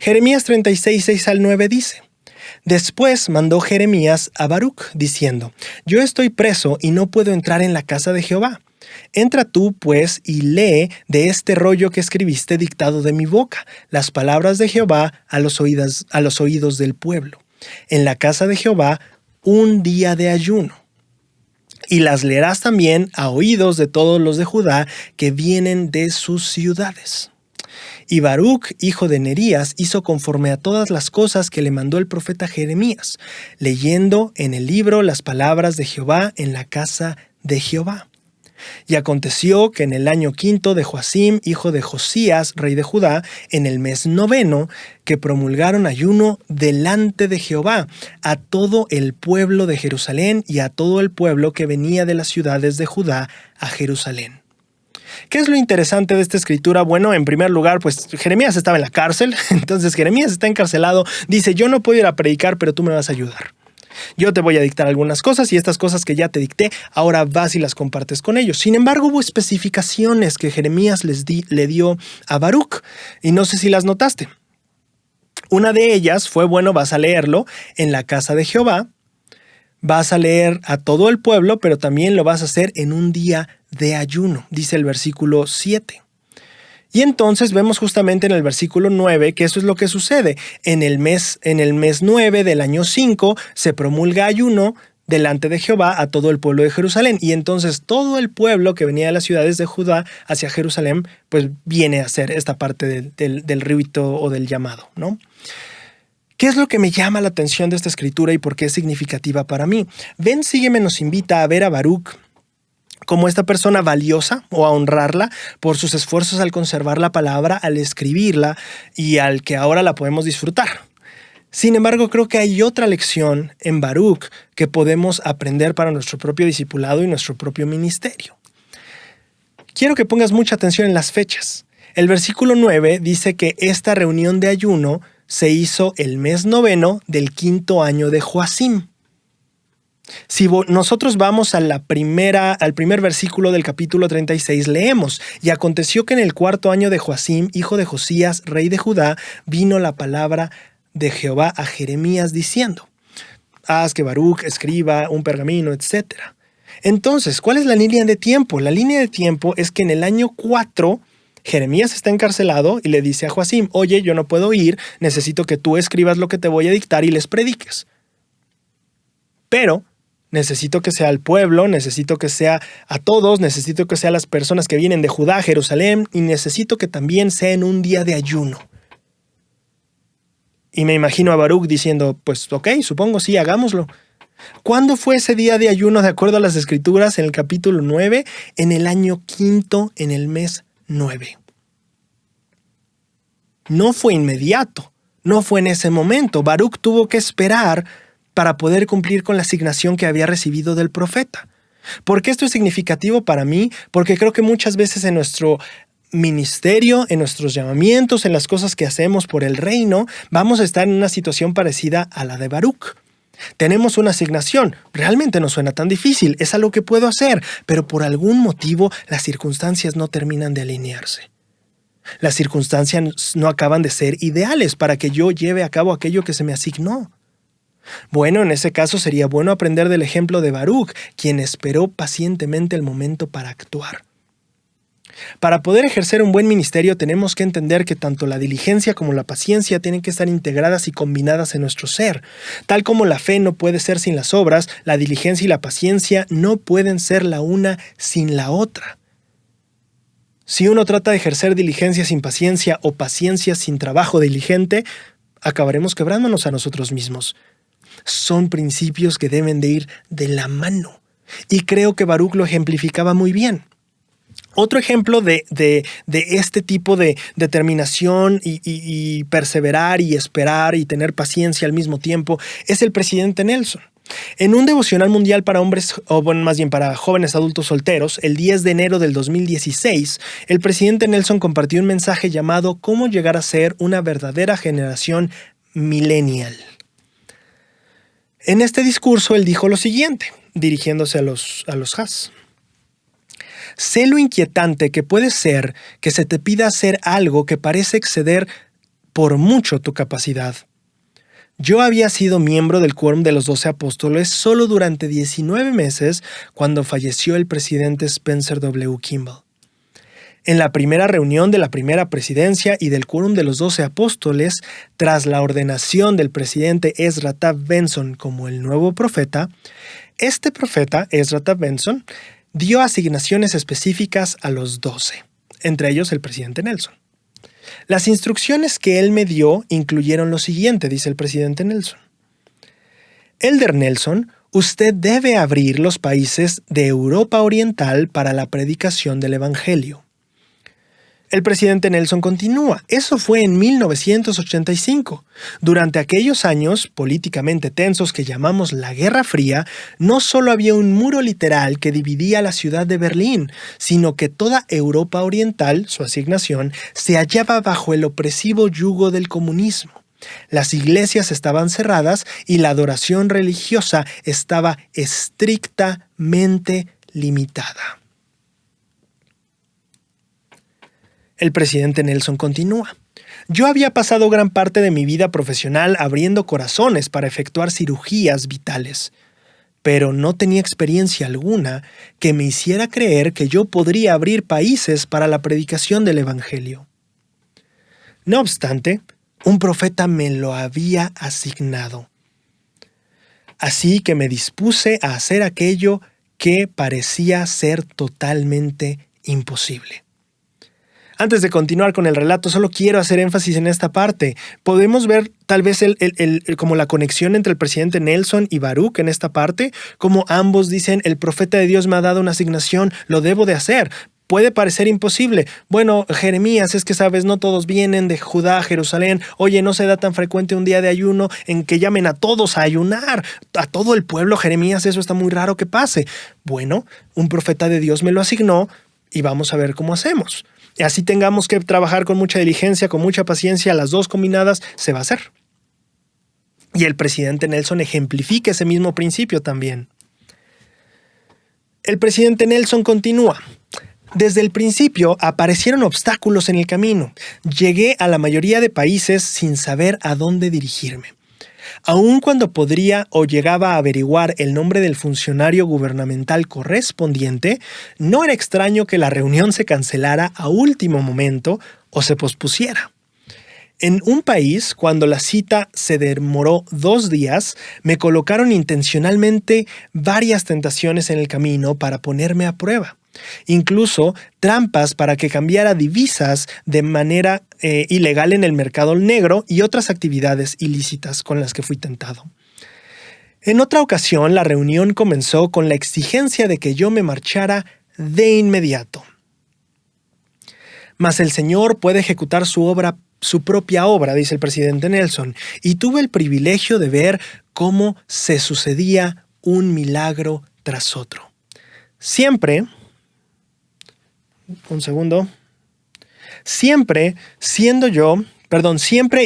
Jeremías 36, 6 al 9 dice: Después mandó Jeremías a Baruc, diciendo: Yo estoy preso y no puedo entrar en la casa de Jehová. Entra tú, pues, y lee de este rollo que escribiste dictado de mi boca, las palabras de Jehová a los oídos del pueblo. En la casa de Jehová, un día de ayuno. Y las leerás también a oídos de todos los de Judá que vienen de sus ciudades. Y Baruc, hijo de Nerías, hizo conforme a todas las cosas que le mandó el profeta Jeremías, leyendo en el libro las palabras de Jehová en la casa de Jehová. Y aconteció que en el año 5 de Joacim, hijo de Josías, rey de Judá, en el mes 9, que promulgaron ayuno delante de Jehová a todo el pueblo de Jerusalén y a todo el pueblo que venía de las ciudades de Judá a Jerusalén. ¿Qué es lo interesante de esta escritura? Bueno, en primer lugar, pues Jeremías estaba en la cárcel, entonces Jeremías está encarcelado, dice: yo no puedo ir a predicar, pero tú me vas a ayudar. Yo te voy a dictar algunas cosas y estas cosas que ya te dicté, ahora vas y las compartes con ellos. Sin embargo, hubo especificaciones que Jeremías le dio a Baruc, y no sé si las notaste. Una de ellas fue, bueno, vas a leerlo en la casa de Jehová, vas a leer a todo el pueblo, pero también lo vas a hacer en un día de ayuno, dice el versículo 7. Y entonces vemos justamente en el versículo 9 que eso es lo que sucede. En el mes 9 del año 5 se promulga ayuno delante de Jehová a todo el pueblo de Jerusalén. Y entonces todo el pueblo que venía de las ciudades de Judá hacia Jerusalén, pues viene a hacer esta parte del rito o del llamado, ¿no? ¿Qué es lo que me llama la atención de esta escritura y por qué es significativa para mí? Ven, sígueme nos invita a ver a Baruc como esta persona valiosa, o a honrarla por sus esfuerzos al conservar la palabra, al escribirla y al que ahora la podemos disfrutar. Sin embargo, creo que hay otra lección en Baruc que podemos aprender para nuestro propio discipulado y nuestro propio ministerio. Quiero que pongas mucha atención en las fechas. El versículo 9 dice que esta reunión de ayuno se hizo el mes 9 del 5º año de Joacim. Si nosotros vamos al primer versículo del capítulo 36, leemos: Y aconteció que en el 4º año de Joacim, hijo de Josías, rey de Judá, vino la palabra de Jehová a Jeremías diciendo: Haz que Baruc escriba un pergamino, etc. Entonces, ¿cuál es la línea de tiempo? La línea de tiempo es que en el año 4, Jeremías está encarcelado y le dice a Joacim: Oye, yo no puedo ir, necesito que tú escribas lo que te voy a dictar y les prediques. Pero necesito que sea al pueblo, necesito que sea a todos, necesito que sea a las personas que vienen de Judá a Jerusalén, y necesito que también sea en un día de ayuno. Y me imagino a Baruc diciendo: pues ok, supongo, sí, hagámoslo. ¿Cuándo fue ese día de ayuno de acuerdo a las escrituras en el capítulo 9? En el año 5, en el mes 9. No fue inmediato, no fue en ese momento. Baruc tuvo que esperar para poder cumplir con la asignación que había recibido del profeta. ¿Por qué esto es significativo para mí? Porque creo que muchas veces en nuestro ministerio, en nuestros llamamientos, en las cosas que hacemos por el reino, vamos a estar en una situación parecida a la de Baruc. Tenemos una asignación, realmente no suena tan difícil, es algo que puedo hacer, pero por algún motivo las circunstancias no terminan de alinearse. Las circunstancias no acaban de ser ideales para que yo lleve a cabo aquello que se me asignó. Bueno, en ese caso sería bueno aprender del ejemplo de Baruc, quien esperó pacientemente el momento para actuar. Para poder ejercer un buen ministerio tenemos que entender que tanto la diligencia como la paciencia tienen que estar integradas y combinadas en nuestro ser. Tal como la fe no puede ser sin las obras, la diligencia y la paciencia no pueden ser la una sin la otra. Si uno trata de ejercer diligencia sin paciencia o paciencia sin trabajo diligente, acabaremos quebrándonos a nosotros mismos. Son principios que deben de ir de la mano. Y creo que Baruc lo ejemplificaba muy bien. Otro ejemplo de este tipo de determinación y perseverar y esperar y tener paciencia al mismo tiempo es el presidente Nelson. En un devocional mundial para hombres, o bueno, más bien para jóvenes adultos solteros, el 10 de enero del 2016, el presidente Nelson compartió un mensaje llamado «Cómo llegar a ser una verdadera generación millennial». En este discurso él dijo lo siguiente, dirigiéndose a los Haas. Sé lo inquietante que puede ser que se te pida hacer algo que parece exceder por mucho tu capacidad. Yo había sido miembro del Quórum de los 12 Apóstoles solo durante 19 meses cuando falleció el presidente Spencer W. Kimball. En la primera reunión de la primera presidencia y del Quórum de los 12 Apóstoles, tras la ordenación del presidente Ezra Taft Benson como el nuevo profeta, este profeta, Ezra Taft Benson, dio asignaciones específicas a los 12, entre ellos el presidente Nelson. Las instrucciones que él me dio incluyeron lo siguiente, dice el presidente Nelson. Elder Nelson, usted debe abrir los países de Europa Oriental para la predicación del Evangelio. El presidente Nelson continúa. Eso fue en 1985. Durante aquellos años políticamente tensos que llamamos la Guerra Fría, no solo había un muro literal que dividía la ciudad de Berlín, sino que toda Europa Oriental, su asignación, se hallaba bajo el opresivo yugo del comunismo. Las iglesias estaban cerradas y la adoración religiosa estaba estrictamente limitada. El presidente Nelson continúa. Yo había pasado gran parte de mi vida profesional abriendo corazones para efectuar cirugías vitales, pero no tenía experiencia alguna que me hiciera creer que yo podría abrir países para la predicación del Evangelio. No obstante, un profeta me lo había asignado. Así que me dispuse a hacer aquello que parecía ser totalmente imposible. Antes de continuar con el relato, solo quiero hacer énfasis en esta parte. Podemos ver tal vez como la conexión entre el presidente Nelson y Baruch en esta parte, como ambos dicen, el profeta de Dios me ha dado una asignación, lo debo de hacer. Puede parecer imposible. Bueno, Jeremías, es que sabes, no todos vienen de Judá a Jerusalén. Oye, no se da tan frecuente un día de ayuno en que llamen a todos a ayunar. A todo el pueblo, Jeremías, eso está muy raro que pase. Bueno, un profeta de Dios me lo asignó y vamos a ver cómo hacemos. Y así tengamos que trabajar con mucha diligencia, con mucha paciencia, las dos combinadas, se va a hacer. Y el presidente Nelson ejemplifica ese mismo principio también. El presidente Nelson continúa. Desde el principio aparecieron obstáculos en el camino. Llegué a la mayoría de países sin saber a dónde dirigirme. Aun cuando podría o llegaba a averiguar el nombre del funcionario gubernamental correspondiente, no era extraño que la reunión se cancelara a último momento o se pospusiera. En un país, cuando la cita se demoró 2 días, me colocaron intencionalmente varias tentaciones en el camino para ponerme a prueba. Incluso trampas para que cambiara divisas de manera ilegal en el mercado negro y otras actividades ilícitas con las que fui tentado. En otra ocasión, la reunión comenzó con la exigencia de que yo me marchara de inmediato. Mas el Señor puede ejecutar su propia obra, dice el presidente Nelson, y tuve el privilegio de ver cómo se sucedía un milagro tras otro. Siempre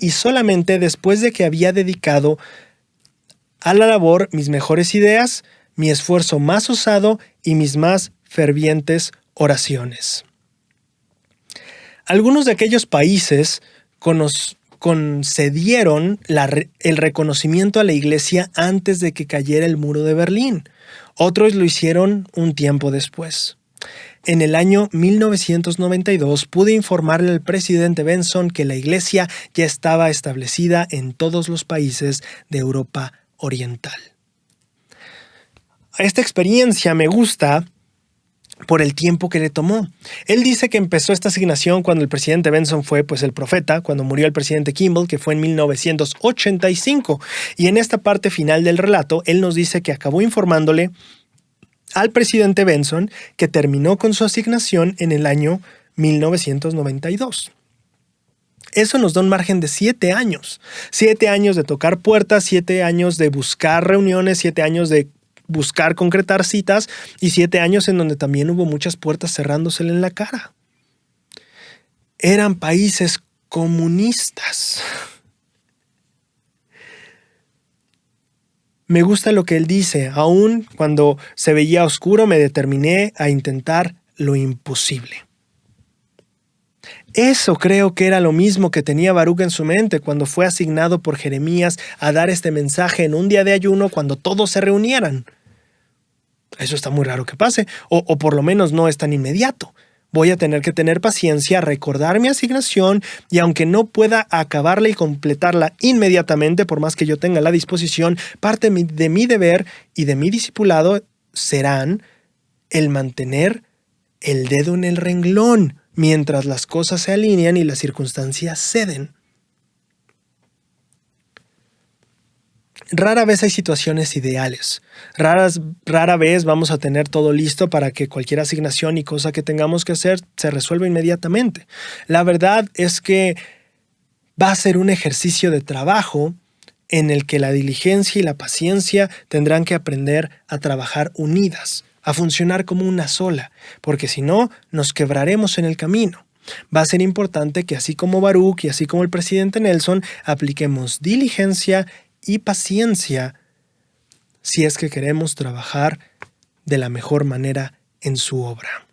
y solamente después de que había dedicado a la labor mis mejores ideas, mi esfuerzo más osado y mis más fervientes oraciones. Algunos de aquellos países concedieron el reconocimiento a la iglesia antes de que cayera el muro de Berlín. Otros lo hicieron un tiempo después. En el año 1992 pude informarle al presidente Benson que la iglesia ya estaba establecida en todos los países de Europa Oriental. Esta experiencia me gusta por el tiempo que le tomó. Él dice que empezó esta asignación cuando el presidente Benson fue el profeta, cuando murió el presidente Kimball, que fue en 1985. Y en esta parte final del relato, él nos dice que acabó informándole al presidente Benson que terminó con su asignación en el año 1992. Eso nos da un margen de 7 años. 7 años de tocar puertas, 7 años de buscar reuniones, 7 años de buscar concretar citas y 7 años en donde también hubo muchas puertas cerrándosele en la cara. Eran países comunistas. Me gusta lo que él dice. Aún cuando se veía oscuro, me determiné a intentar lo imposible. Eso creo que era lo mismo que tenía Baruc en su mente cuando fue asignado por Jeremías a dar este mensaje en un día de ayuno cuando todos se reunieran. Eso está muy raro que pase, o por lo menos no es tan inmediato. Voy a tener que tener paciencia, recordar mi asignación y aunque no pueda acabarla y completarla inmediatamente, por más que yo tenga la disposición, parte de mi deber y de mi discipulado serán el mantener el dedo en el renglón mientras las cosas se alinean y las circunstancias ceden. Rara vez hay situaciones ideales. Rara vez vamos a tener todo listo para que cualquier asignación y cosa que tengamos que hacer se resuelva inmediatamente. La verdad es que va a ser un ejercicio de trabajo en el que la diligencia y la paciencia tendrán que aprender a trabajar unidas, a funcionar como una sola, porque si no, nos quebraremos en el camino. Va a ser importante que así como Baruc y así como el presidente Nelson, apliquemos diligencia y paciencia si es que queremos trabajar de la mejor manera en su obra.